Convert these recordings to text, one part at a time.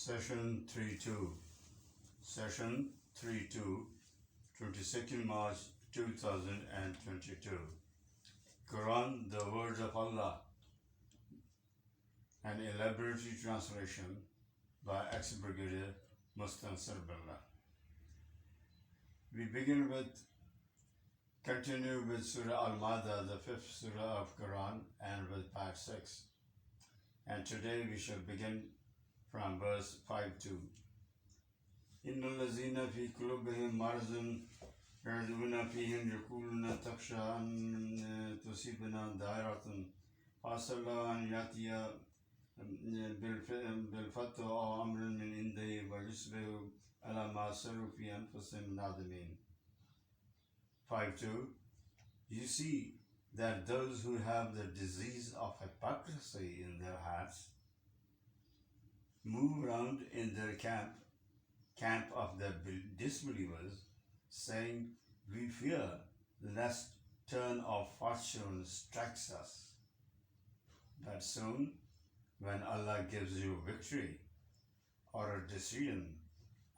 Session 3-2, Session 3-2, 22nd March 2022. Quran, the Words of Allah, an elaboratory translation by ex-Brigadier Mustansir Billah. We continue with Surah Al-Ma'idah, the fifth Surah of Quran, and with part 6. And today we shall begin from verse 5-2. إِنَّ الَّذِينَ فِي قُلُوبِهِم مَرَضٌ يَرْجُونَ فِيهِمْ يَقُولُونَ تَخْشَىٰ أَن تُصِيبَنَا دَائِرَةٌ فَعَسَى اللَّهُ أَن يَأْتِيَ بِالْفَتْحِ أَوْ أَمْرٍ مِّنْ عِندِهِ وَيُصْبِحُوا عَلَىٰ مَا أَسَرُّوا فِي أَنفُسِهِمْ نَادِمِينَ. 5-2. You see that those who have the disease of hypocrisy in their hearts move around in their camp of the disbelievers, saying, "We fear lest turn of fortune strikes us." But soon, when Allah gives you victory or a decision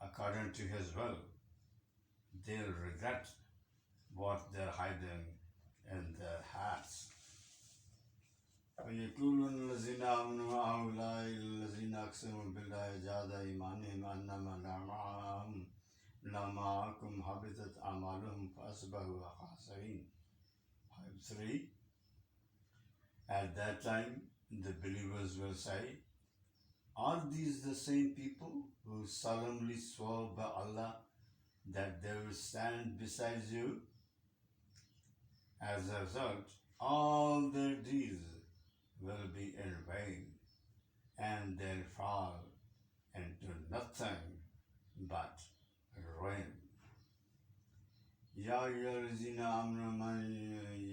according to His will, they'll regret what they're hiding in their hearts. وَيَقُولُ الَّذِينَ آمَنُوا هَؤُلَاءِ الَّذِينَ أَقْسَمُوا بِاللَّهِ جَهْدَ أَيْمَانِهِمْ أَنَّمَا مَعَكُمْ حَبِطَتْ أَعْمَالُهُمْ فَأَصْبَحُوا خَاسِرِينَ. 5-3. At that time, the believers will say, "Are these the same people who solemnly swore by Allah that they will stand beside you?" As a result, all their deeds will be in vain, and they'll fall into nothing but ruin. يَا أَيُّهَا الَّذِينَ آمَنُوا مَن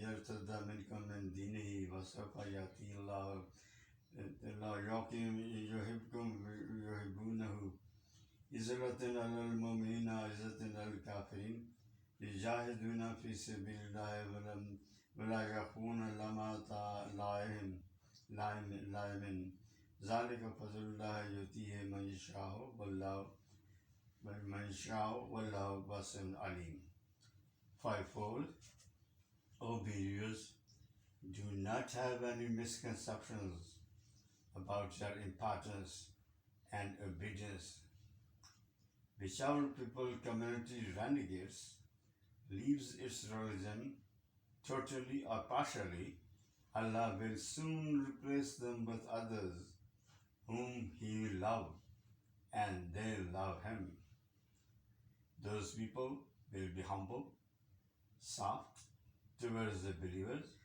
يَرْتَدَّ مِنكُم مِّن دِينِهِ وَسَوْفَ يَأْتِي اللَّهُ يُحِبُّكُمْ وَيُحِبُّونَهُ عِزَّةً عَلَى الْمُؤْمِنِينَ عِزَّةً عَلَى الْكَافِرِينَ يُجَاهِدُونَ فِي سَبِيلِ اللَّهِ وَلَا يَخَافُونَ لَوْمَةَ لَائِمٍ ذَلِكَ فَضْلُ اللَّهِ يُؤْتِيهِ مَن يَشَاءُ وَاللَّهُ وَاسِعٌ عَلِيمٌ. 5-4. O believers, do not have any misconceptions about your importance and obedience. Whichever people community renegates, leaves its religion totally or partially, Allah will soon replace them with others whom He will love, and they love Him. Those people will be humble, soft towards the believers,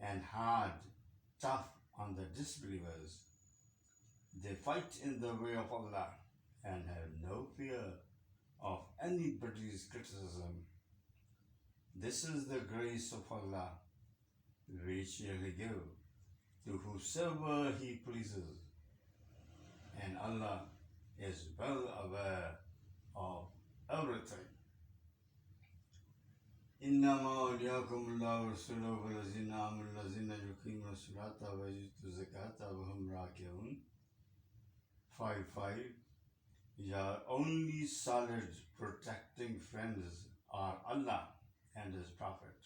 and hard, tough on the disbelievers. They fight in the way of Allah and have no fear of anybody's criticism. This is the grace of Allah, which He will give to whosoever He pleases, and Allah is well aware of everything. إِنَّمَا أَوْلِيَاؤُكُمُ اللَّهُ وَرَسُولُهُ وَالَّذِينَ آمَنُوا الَّذِينَ يُقِيمُونَ الصَّلَاةَ وَيُؤْتُونَ الزَّكَاةَ وَهُمْ رَاكِعُونَ. 5-5. Your only solid protecting friends are Allah and His Prophet.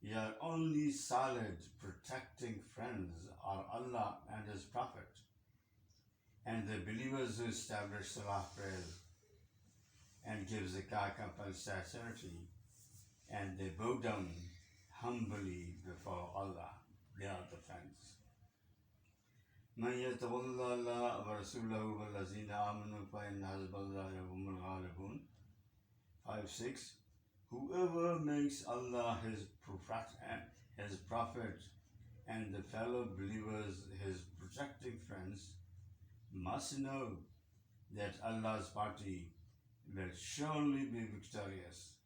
Your only solid protecting friends are Allah and His Prophet, and the believers who establish Salah prayers and give Zakah compulsory charity, and they bow down humbly before Allah. They are the friends. مَن يَتَوَلَّ اللَّهَ وَرَسُولَهُ وَالَّذِينَ آمَنُوا فَإِنَّ حِزْبَ اللَّهِ هُمُ الْغَالِبُونَ. 5-6. Whoever makes Allah His prophet and the fellow believers His protecting friends must know that Allah's party will surely be victorious.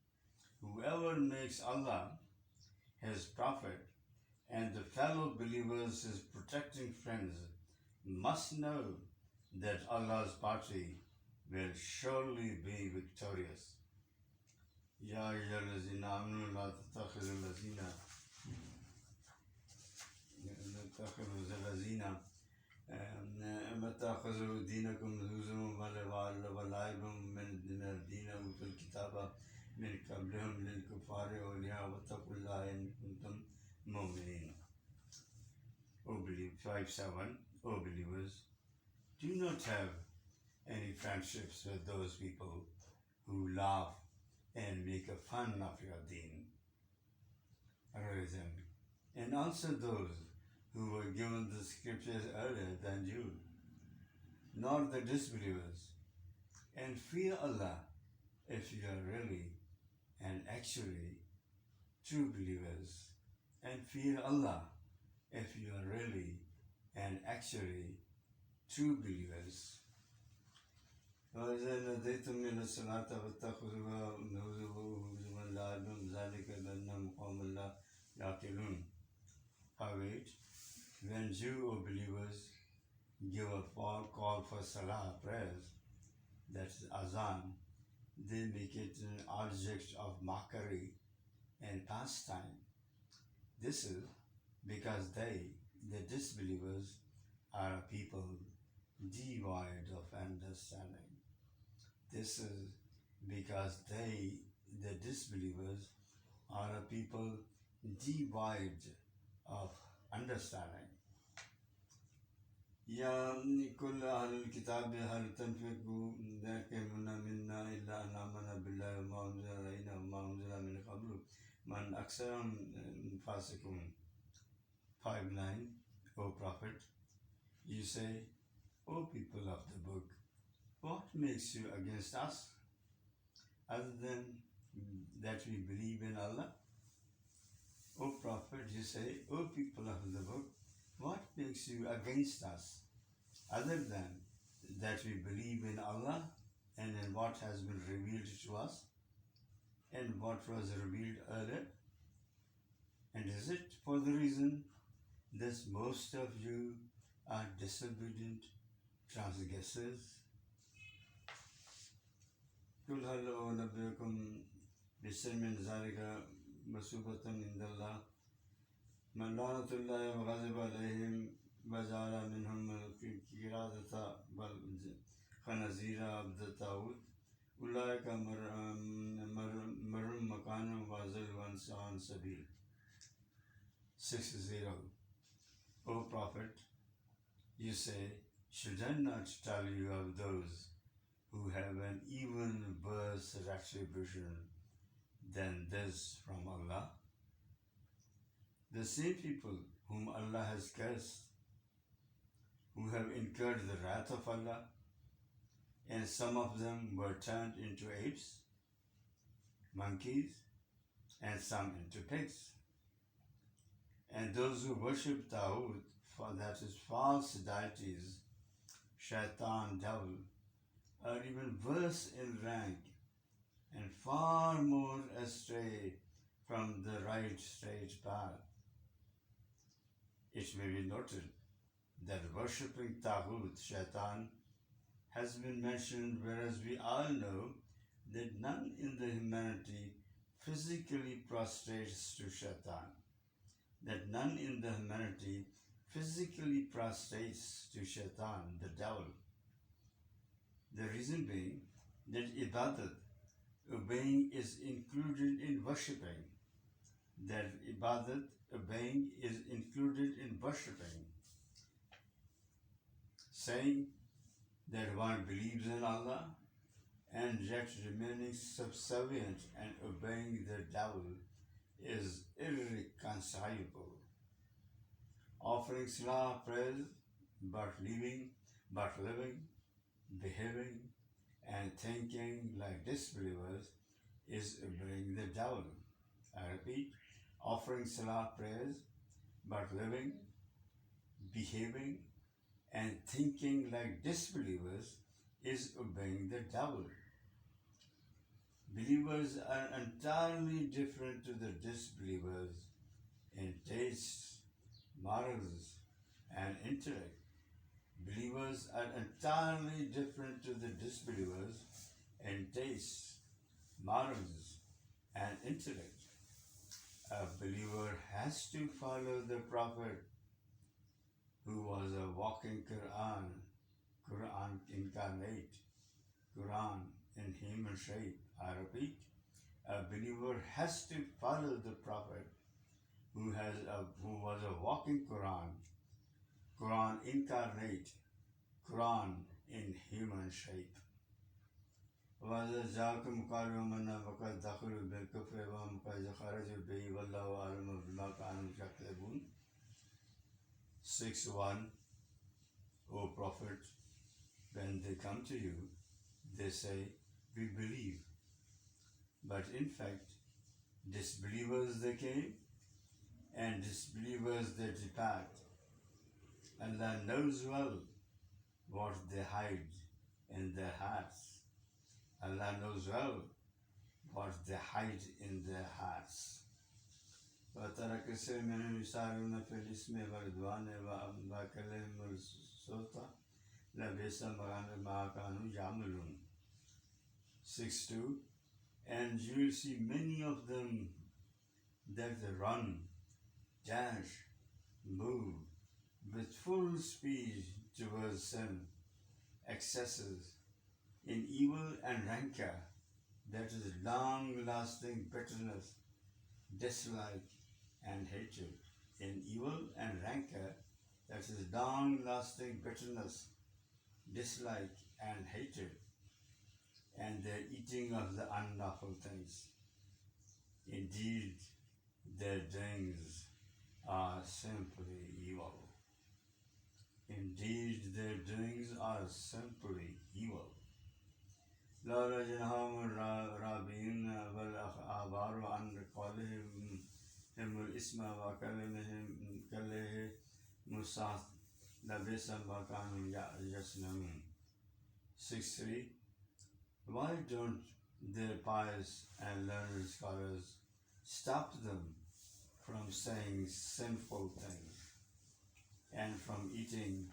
Whoever makes Allah His prophet and the fellow believers His protecting friends must know that Allah's party will surely be victorious. يَا أَيُّهَا الَّذِينَ آمَنُوا لَا تَتَّخِذُوا الَّذِينَ متى خذوا دينكم هزوا ولعبهم من الدين أوتوا الكتاب من قبلهم للكفار أولياء واتقوا الله إن كنتم مؤمنين. O believe 5:7. O believers, do not have any friendships with those people who laugh and make a fun of your deen, religion, and also those who were given the scriptures earlier than you, nor the disbelievers, and fear Allah if you are really and actually true believers, and fear Allah if you are really and actually true believers. وإذا ناديتم إلى الصلاة فاتخذوها هزوا لعبهم ذلك بأنهم قوم لا يعقلون. 5:8. When you, O believers, give a call for salah prayers, that is azan, they make it an object of mockery and pastime. This is because they, the disbelievers, are a people devoid of understanding. This is because they, the disbelievers, are a people devoid of understanding. يا كل أهل الكتاب هل تنفقوا ذاكرون منا إلا أن آمنا بالله وما أنزل علينا وما أنزل من قبل من أكثرهم فاسقون. 5:9. O Prophet, you say, O people of the book, what makes you against us, other than that we believe in Allah? O Prophet, you say, O people of the book, what makes you against us, other than that we believe in Allah and in what has been revealed to us and what was revealed earlier? And is it for the reason that most of you are disobedient transgressors? قل هل أنبئكم بشر من ذلك مثوبة عند الله من لعنة الله وغضب عليهم وجعل منهم القردة والخنازير عبد الطاغوت أولئك مر مكانا وضلوا عن سبيل. 6:0. O Prophet, you say, should I not tell you of those who have an even worse retribution than this from Allah? The same people whom Allah has cursed, who have incurred the wrath of Allah, and some of them were turned into apes, monkeys, and some into pigs. And those who worship Taghut, for that is false deities, shaitan, devil, are even worse in rank and far more astray from the right straight path. It may be noted that worshipping Taghut, shaitan, has been mentioned, whereas we all know that none in the humanity physically prostrates to shaitan, that none in the humanity physically prostrates to shaitan, the devil. The reason being that ibadat, obeying, is included in worshipping. That ibadat, obeying, is included in worshipping. Saying that one believes in Allah and yet remaining subservient and obeying the devil is irreconcilable. Offering salah prayers, but living, behaving, and thinking like disbelievers is obeying the devil. I repeat, offering salah prayers, but living, behaving, and thinking like disbelievers is obeying the devil. Believers are entirely different to the disbelievers in tastes, morals, and intellect. Believers are entirely different to the disbelievers in tastes, morals, and intellect. A believer has to follow the Prophet who was a walking Quran incarnate, Quran in human shape. I repeat, a believer has to follow the Prophet who was a walking Quran incarnate, Quran in human shape. وَإِذَا جَاءَكُمْ قَالُوا آمَنَّا وَقَدْ دَخَلُوا بِالْكُفْرِ وَهُمْ قَدْ خَرَجُوا بِهِ وَاللَّهُ أَعْلَمُ بِمَا كَانُوا يَكْسِبُونَ. 6:1. O Prophet, when they come to you, they say, we believe. But in fact, disbelievers they came, and disbelievers they depart. Allah knows well what they hide in their hearts. Allah knows well what they hide in their hearts. وَتَرَى كَثِيرًا مِنْهُمْ يُسَارِعُونَ فِي الْإِثْمِ وَالْعُدْوَانِ وَأَكْلِهِمُ السُّحْتَ لَبِئْسَ مَا كَانُوا يَعْمَلُونَ. 6:2. And you will see many of them that run, dash, move with full speed towards sin, excesses in evil and rancor, that is long-lasting bitterness, dislike and hatred. In evil and rancor, that is long-lasting bitterness, dislike and hatred, and the eating of the unlawful things. Indeed, their doings are simply evil. Indeed, their doings are simply evil. لولا جناهم الرابين والأخبار عن قولهم هم الإثم وكلمهم كله موسى لبئس ما كانوا يصنعون. 6:3. Why don't their pious and learned scholars stop them from saying sinful things and from eating,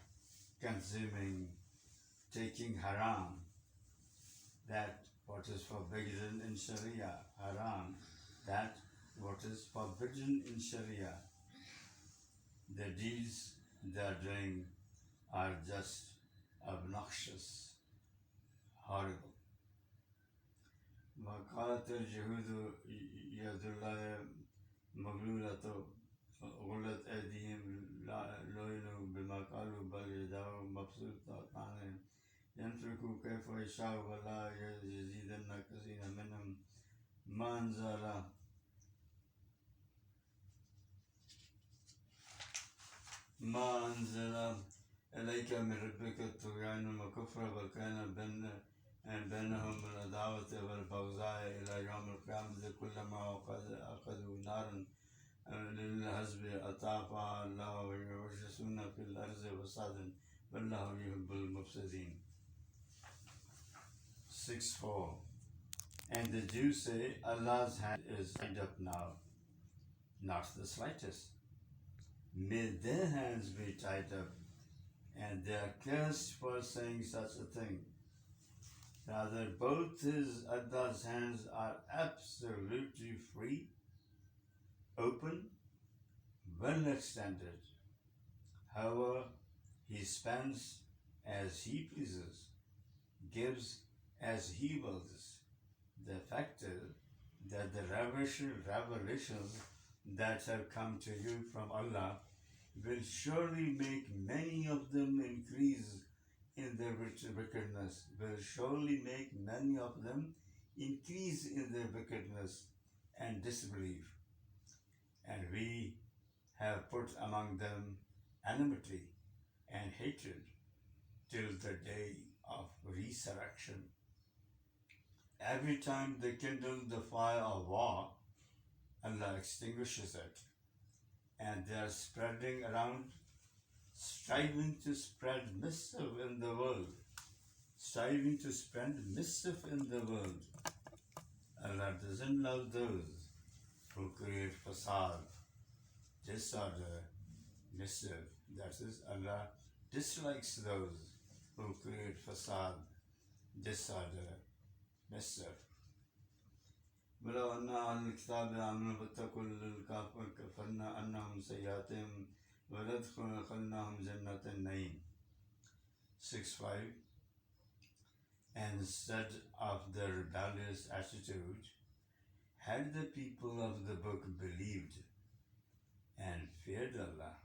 consuming, taking haram, that what is forbidden in Sharia, haram, that what is forbidden in Sharia. The deeds they are doing are just obnoxious, horrible. وقالت اليهود يد الله مغلولة غلت أيديهم لعنوا بما قالوا بل يداه مبسوطتان ينفق كيف يشاء ولا يزيدن كثيرا منهم ما أنزل إليك من ربك الطغيان وكفر بل كان بينهم العداوة والبغضاء إلى يوم القيامة كلما أخذوا نارا للحزب أطفأها الله ويرجسون في الأرض فسادا والله يحب المفسدين. 6:4. And the Jews say, Allah's hand is tied up now. Not the slightest. May their hands be tied up, and they are cursed for saying such a thing. Rather, both Allah's hands are absolutely free, open, well extended. However, He spends as He pleases, gives as He wills. The fact is that the revelations that have come to you from Allah will surely make many of them increase in their wickedness, will surely make many of them increase in their wickedness and disbelief. And we have put among them enmity and hatred till the day of resurrection. Every time they kindle the fire of war, Allah extinguishes it, and they are spreading around, striving to spread mischief in the world, striving to spread mischief in the world. Allah doesn't love those who create fasad, disorder, mischief. That is, Allah dislikes those who create fasad, disorder, mischief. ولو أن أهل الكتاب آمنوا واتقوا الكافر كفرنا عنهم سيئاتهم وَلَدْخَلْنَاهُمْ جَنَّةَ النَّعِيمِ. 6:5. And instead of the rebellious attitude, had the people of the book believed and feared Allah,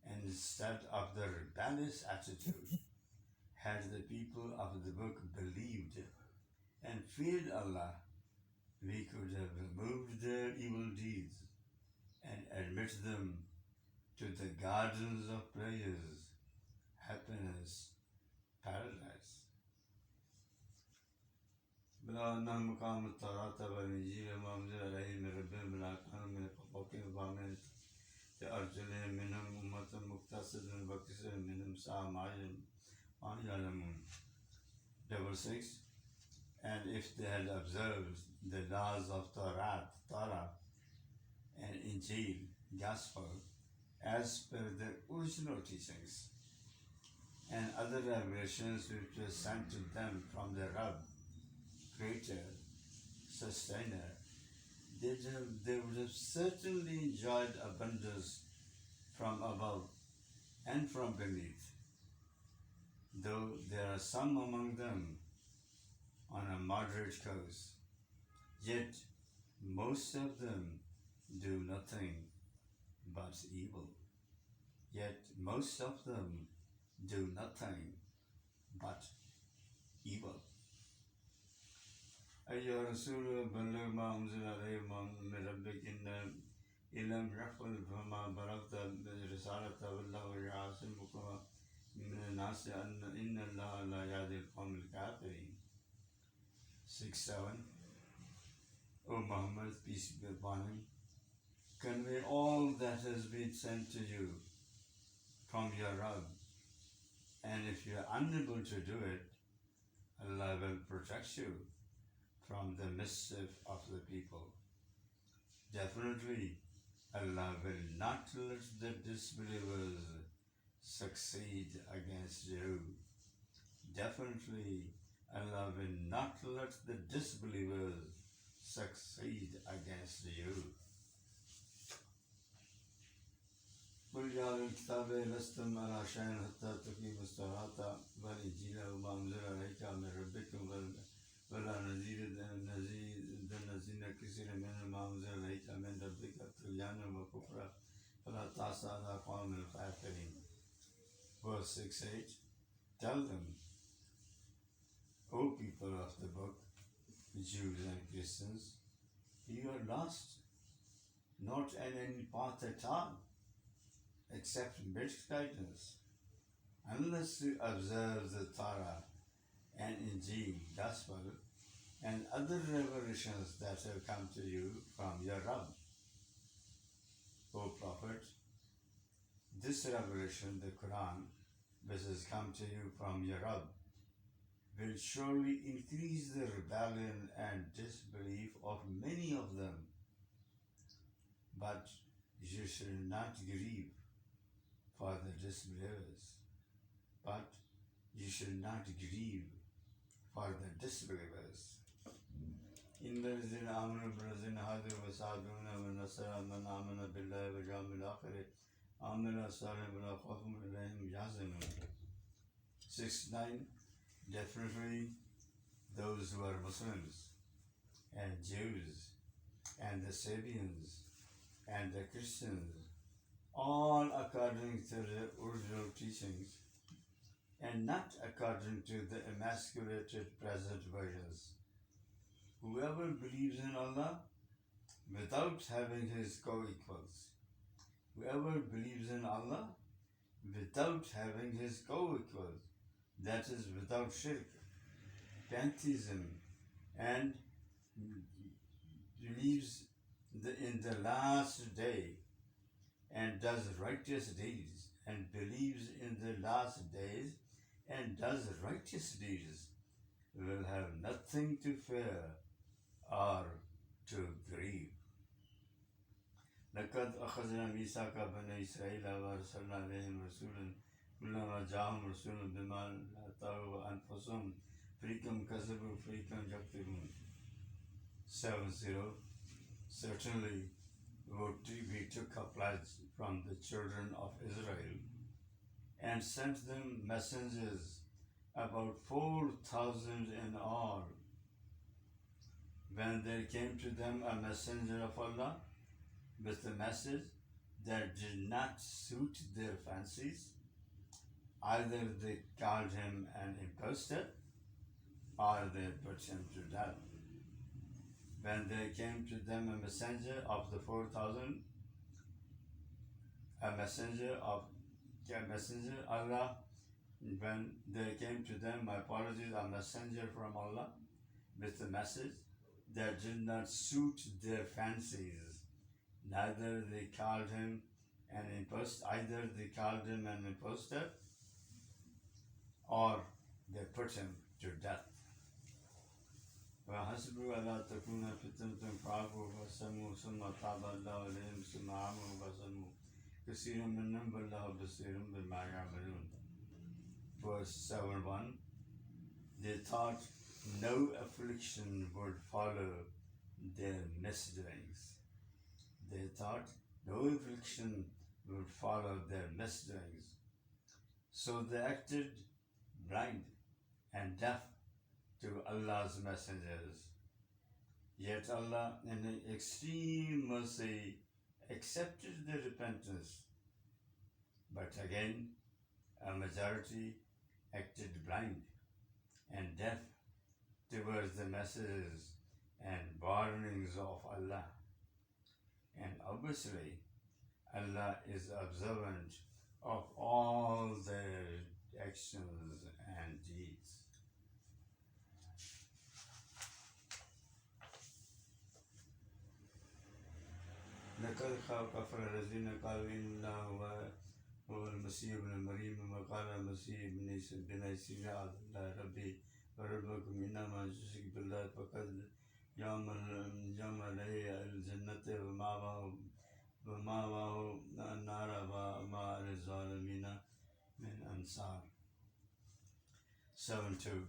and instead of the rebellious attitude, had the people of the book believed and feared Allah, we could have removed their evil deeds and admit them to the gardens of pleasures, happiness, paradise. بلغناهم مقام التوراة والإنجيل وما أنزل عليهم من ربهم بما كانوا من فوقهم ومن أرجلهم منهم أمة مقتصدة وكثير منهم ساء ما يعلمون. 6:6. And if they had observed the laws of Torah and Injil, Gospel, as per the original teachings, and other revelations which were sent to them from their Rabb, Creator, Sustainer, they would have certainly enjoyed abundance from above and from beneath, though there are some among them on a moderate course, yet most of them do nothing but evil. Yet most of them do nothing but evil. أيها الرسول بلغ ما أنزل عليك من ربك إن لم يحفظ فما بلغت رسالته والله يعصمك من الناس إن الله لا يهدي القوم الكافرين. 6:7. O Muhammad, peace be upon him, convey all that has been sent to you from your Rabb, and if you are unable to do it, Allah will protect you from the mischief of the people. Definitely, Allah will not let the disbelievers succeed against you. Definitely, Allah will not let the disbelievers succeed against you. قل يا أهل الكتاب لستم على شيء حتى تقيموا الصلاة والإنجيل وما أنزل عليك من ربكم ولا نزيد كثيرا من ما أنزل عليك من ربك طغيانا وكفرا فلا تعص على قوم الكافرين. Verse 6-8. Tell them, O people of the book, Jews and Christians, you are lost, not in any path at all, except mixed guidance, unless you observe the Torah and Injil, Gospel, and other revelations that have come to you from your Rabb. O Prophet, this revelation, the Quran, which has come to you from your Rabb, will surely increase the rebellion and disbelief of many of them. But you should not grieve for the disbelievers. But you should not grieve for the disbelievers. إن الذين آمنوا بالذين هادوا والصابئون والنصارى من آمن بالله واليوم الآخر آمن صالحا ولا خوف عليهم يحزنون. 6-9. Definitely, those who are Muslims and Jews and the Sabians and the Christians, all according to the original teachings and not according to the emasculated present versions. Whoever believes in Allah without having his co-equals, whoever believes in Allah without having his co-equals, that is without shirk, pantheism, and believes in the last day and does righteous deeds, and believes in the last days and does righteous deeds, will have nothing to fear or to grieve. لقد أخذنا ميثاق بني إسرائيل وأرسلنا إليهم رسولا كلما جاءهم رسول بما لا تهوى أنفسهم فريقا كذبوا وفريقا يقتلون. 7-0. Certainly we took a pledge from the children of Israel and sent them messengers, about 4,000 in all. When there came to them a messenger of Allah with a message that did not suit their fancies, either they called him an impostor or they put him to death. When there came to them a messenger of the 4,000, a messenger Allah, when there came to them, my apologies, a messenger from Allah with a message that did not suit their fancies, neither they called him an impostor, either they called him an impostor or they put him to death. وحسبوا ألا تكون فتنة فعفوا فاستموا ثم تاب الله عليهم ثم عموا فصموا كثير منهم والله بصير بما يعملون. Verse 7:1. They thought no affliction would follow their misdoings. They thought no affliction would follow their misdoings. So they acted blind and deaf to Allah's messengers. Yet Allah, in extreme mercy, accepted their repentance. But again, a majority acted blind and deaf towards the messages and warnings of Allah. And obviously, Allah is observant of all their actions and deeds. لقد كفر الذين قالوا إن الله هو المسيح ابن مريم وقال المسيح ابن عيسى الله ربي وربكم إنما تشرك بالله فقد يوم عليه الجنة ومأواه النار وما للظالمين من أنصار. 7:2.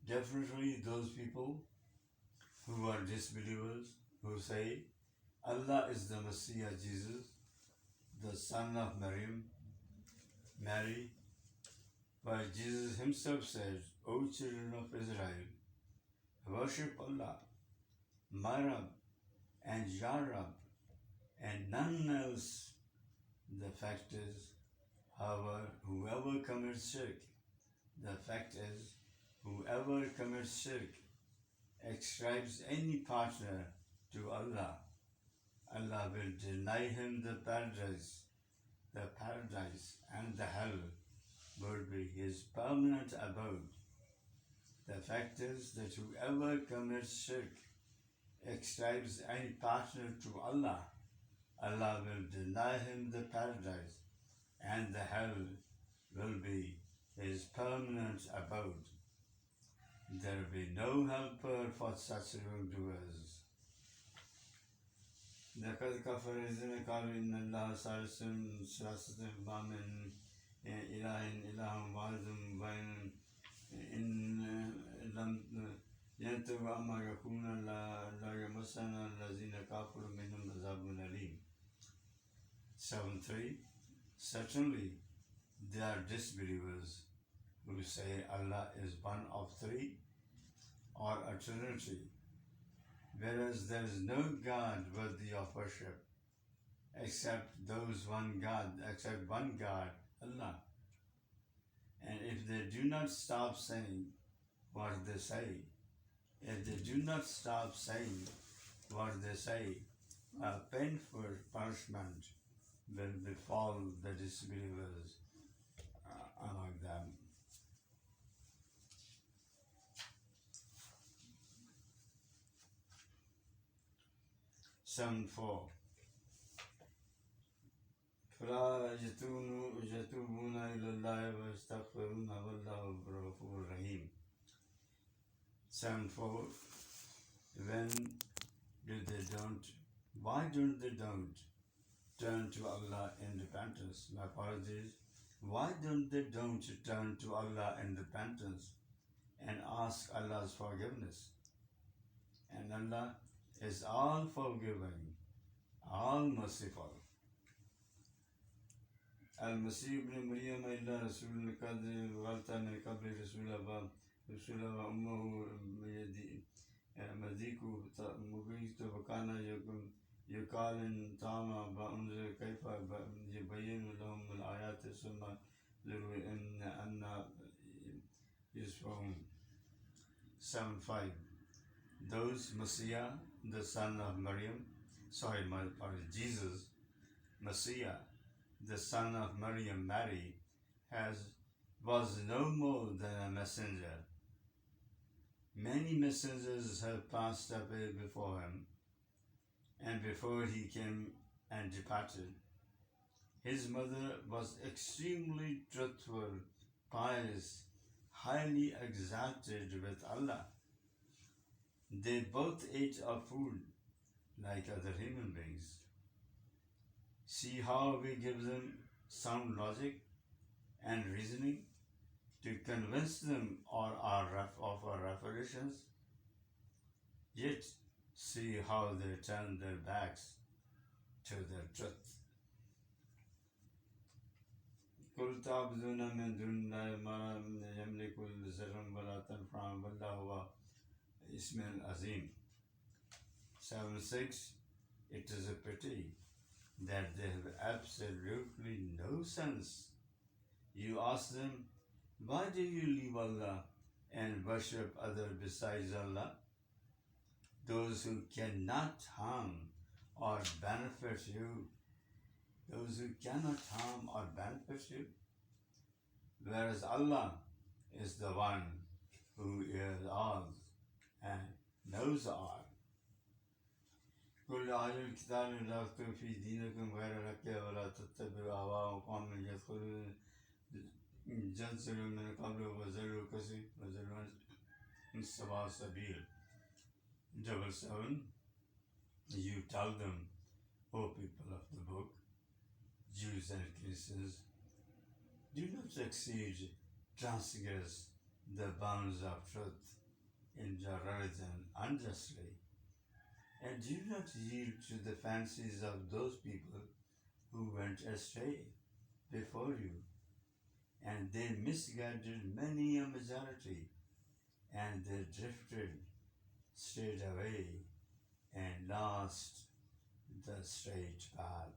Definitely those people who are disbelievers, who say Allah is the Messiah Jesus, the son of Mary, while Jesus himself says, O children of Israel, worship Allah, my Rabb and your Rabb, and none else. The fact is, however, whoever commits shirk, the fact is, whoever commits shirk, ascribes any partner to Allah, Allah will deny him the paradise, and the hell will be his permanent abode. The fact is that whoever commits shirk, ascribes any partner to Allah, Allah will deny him the paradise, and the hell will be his permanent abode. There will be no helper for such wrongdoers. لقد كفر الذين قالوا إن الله ثلاثة ما من إله واحد وإن لم ينتهوا عما يقولون لا يمسنا الذين كفروا منهم عذاب أليم. 7:3. Certainly there are disbelievers who say Allah is one of three or a trinity, whereas there is no God worthy of worship except one God, Allah. And if they do not stop saying what they say, a painful punishment will befall the disbelievers among them. 7:4. فلا يتوبون إلى الله ويستغفرون والله غفور رحيم. 7:4. Why don't they turn to Allah in repentance? My apologies. Why don't they turn to Allah in repentance and ask Allah's forgiveness? And Allah is all forgiving all merciful. المسيح ابن مريم إلا رسول قد غلط من قبل رسول وأمه مذيك مبيت وكان يقال طعم بأنزل كيف يبين لهم الآيات ثم يروي أن يسفهم 7:5. Those Messiah, the son of Maryam, Jesus, Messiah, the son of Maryam, Mary, was no more than a messenger. Many messengers have passed away before him, and before he came and departed. His mother was extremely truthful, pious, highly exalted with Allah. They both ate our food like other human beings. See how we give them sound logic and reasoning to convince them of our revelations, yet see how they turn their backs to the truth. قل تعبدون من دون الله ما يملك الزر ولا تنفع والله هو اسم العظيم. 7:6. It is a pity that they have absolutely no sense. You ask them, why do you leave Allah and worship others besides Allah? Those who cannot harm or benefit you. Those who cannot harm or benefit you. Whereas Allah is the one who is all and knows all. قل أهل الكتاب لا تكتبوا في دينكم غير الحق ولا تتبعوا أهواء قوم يدخلون جنسلوا من قبل وزلوا كثير وزلوا من سواء السبيل. 7:7. You tell them, O people of the book, Jews and Christians, do not exceed, transgress the bounds of truth in your religion unjustly, and do not yield to the fancies of those people who went astray before you, and they misguided many a majority, and they strayed away and lost the straight path.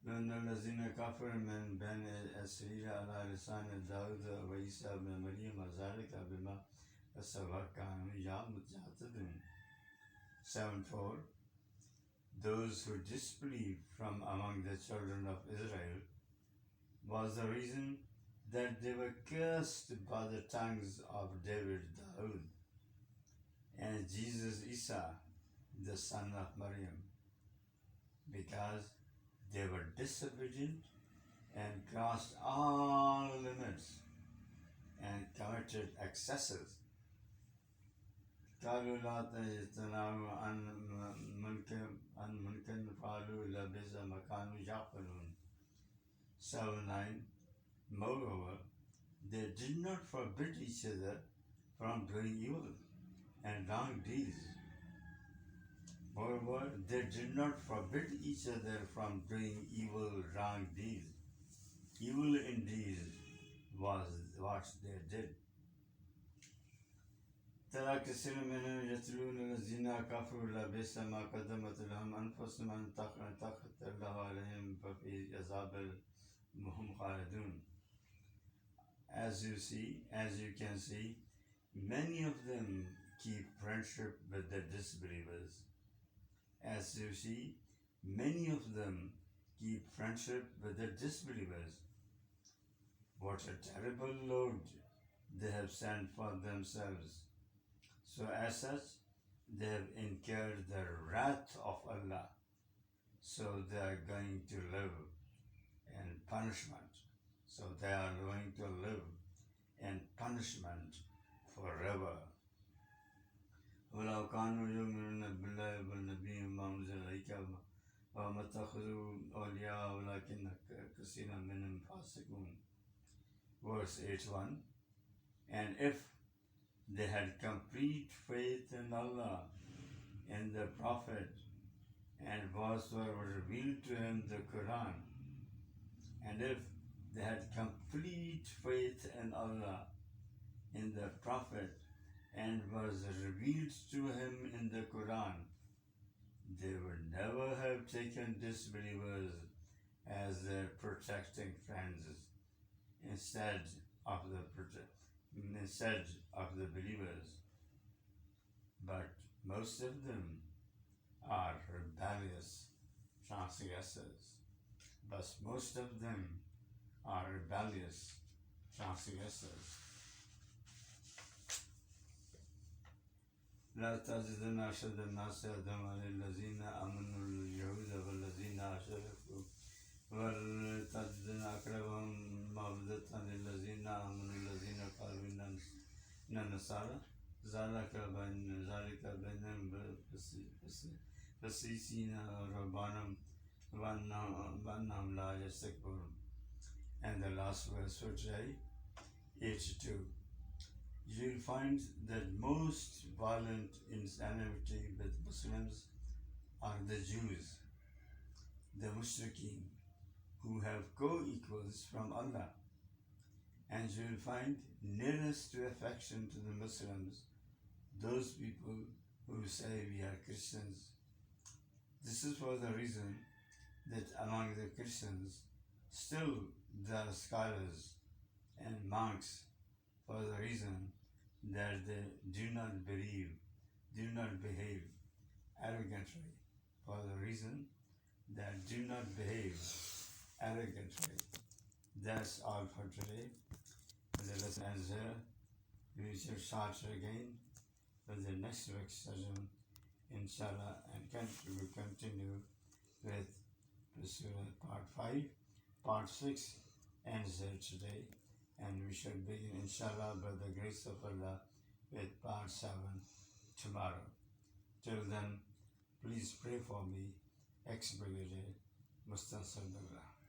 لأن الذين كفروا من بني إسرائيل على لسان داود وعيسى بن مريم ذلك بما كسبوا كانوا يعتدون. 7:4. Those who disbelieved from among the children of Israel was the reason that they were cursed by the tongues of David Daud and Jesus Isa, the son of Maryam, because they were disobedient and crossed all limits and committed excesses. قالوا لا تجتنبوا عن منكر فعلوا لبئس ما كانوا يعقلون. 7:9. Moreover, they did not forbid each other from doing evil and wrong deeds. Moreover, they did not forbid each other from doing evil, wrong deeds. Evil indeed was what they did. ترى كثير منهم يتلون الذين كفروا لبئس ما قدمت لهم أنفسهم أن تقت الله عليهم ففي عذاب هم خالدون. As you can see, many of them keep friendship with the disbelievers. As you see, many of them keep friendship with the disbelievers. What a terrible load they have sent for themselves. So as such, they have incurred the wrath of Allah. So they are going to live in punishment. So they are going to live in punishment forever. ولو كانوا يؤمنون بالله والنبي وما أنزل إليك وما اتخذوا أولياء ولكن كثيرا منهم فاسقون. Verse 8:1. And if they had complete faith in Allah, in the Prophet, and was revealed to him the Quran, and if they had complete faith in Allah, in the Prophet, and was revealed to him in the Quran, they would never have taken disbelievers as their protecting friends instead of the believers. But most of them are rebellious transgressors. But most of them are rebellious transgressors. لا تجدن أشد الناس عداوة للذين آمنوا اليهود والذين أشركوا ولتجدن أقربهم مودة للذين آمنوا الذين قالوا إننا نصارى ذلك بينهم بسيسين ربانهم وأنهم لا يستكبرون. And the last verse for today, 82. You'll find that most violent insanity with Muslims are the Jews, the Mushrikeen, who have co-equals from Allah. And you'll find nearest to affection to the Muslims those people who say we are Christians. This is for the reason that among the Christians still there are scholars and monks, for the reason that they do not behave arrogantly, for the reason that do not behave arrogantly. That's all for today. The lesson ends here. We shall start again with the next week's session, inshallah, and we will continue with Surah Part 5. Part 6 ends here today, and we shall begin, inshallah, by the grace of Allah, with Part 7 tomorrow. Till then, please pray for me. Ex-Brigadier Mustafa Sallallahu.